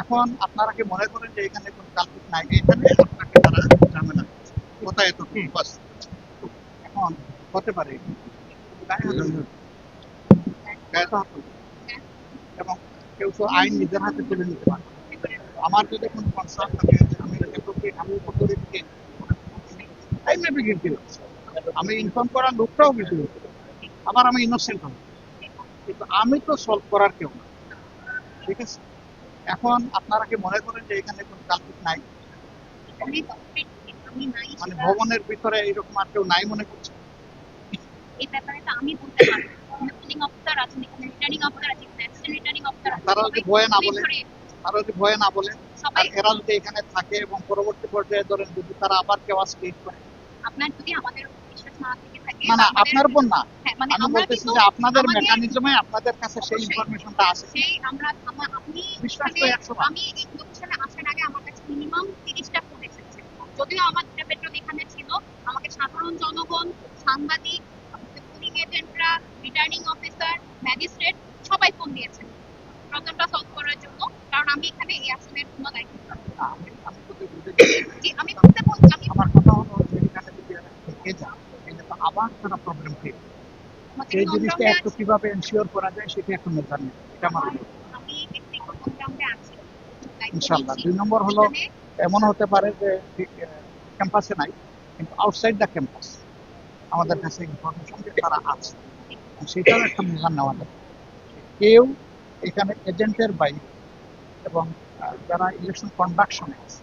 এখন আপনারা কি মনে করেন যে এখানে কোনো কালপিট নাই? এখানে আপনাকে তারা ঝামেলা করছে। কথা এতটুকু বাস। এখন হতে পারে গায়ে হাত দিবে, গায়ে তো হাত তুলবে। এবং কেউ তো আইন নিজের হাতে তুলে নিতে পারে। আমার যদি কোনো কনসার্ন থাকে যে আমি আমি অথরিটিকে আই মে বি গিলটি, আমি ইনফর্ম করার লোকটাও গিলটি, আবার আমি ইনোসেন্ট হব, কিন্তু আমি তো সলভ করার কেউ না। ঠিক আছে, এখন আপনারা কি মনে করেন যে এখানে কোনো কালপিট নাই? মানে ভবনের ভিতরে এরকম আর কেউ নাই মনে করছে? এই ব্যাপারে তো আমি বলতে পারবো না। পুলিং অফিসার আছেন, এখানে রিটার্নিং অফিসার আছে, এখানে অ্যাসিস্ট্যান্ট রিটার্নিং অফিসার আছে। তারা যদি ভয়ে না বলে, ধরে তারা যদি ভয়ে না বলে, আর সবাই এরা যদি এখানে থাকে এবং পরবর্তী পর্যায়ে ধরেন যদি তারা আবার কেউ ক্রিয়েট করে, আপনার যদি আমাদের উপর বিশ্বাস না থেকে থাকে না না আমাদের আপনার উপর না, হ্যাঁ, মানে আমি আমরা বলতেছি কিন্তু যে আপনাদের আমাদের মেকানিজমে আপনাদের কাছে সেই অবশ্যই ইনফরমেশনটা আছে। সেই আমরা আপনি বিশ্বাস তো এখানে 100 বার। আমি এই লোকেশনে আসার আগে আমার কাছে মিনিমাম 30টা ফোন এসেছে। যদিও আমার দুটা পেট্রোল এখানে ছিল, আমাকে সাধারণ জনগণ, সাংবাদিক, পুলিং এজেন্টরা, রিটার্নিং অফিসার, ম্যাজিস্ট্রেট সবাই ফোন দিয়েছেন প্রবলেমটা সলভ করার জন্য। কারণ আমি এখানে এই আসনের কোনো দায়িত্ব না। না, আমি তো বুঝতে চাই। জি, আমি বলতে বলছি আমি আমার কথা হলো যে এখানে যদি এরা থেকে যায় তাহলে তো আবার তারা প্রবলেম ক্রিয়েট করে। আমাদের সেই জিনিসটা অনগ্রাউন্ডে একটু আছি। কিভাবে এনশিওর করা যায় সেটা একটু মেজার নেই, এটা আমার আমার আমি ব্যক্তিগত অনগ্রাউন্ডে আছি, দায়িত্ব ইনশাল্লাহ। নিচ্ছি 2 নম্বর হলো এখানে। এমন হতে পারে যে ক্যাম্পাসে নাই, কিন্তু আউটসাইড দ্য ক্যাম্পাস আমাদের কাছে ইনফরমেশন যে তারা আছে, সেটাও একটা মেজার নেওয়া যায়। কেউ এখানে এজেন্টের বাইরে এবং যারা ইলেকশন কন্ডাকশনে আছে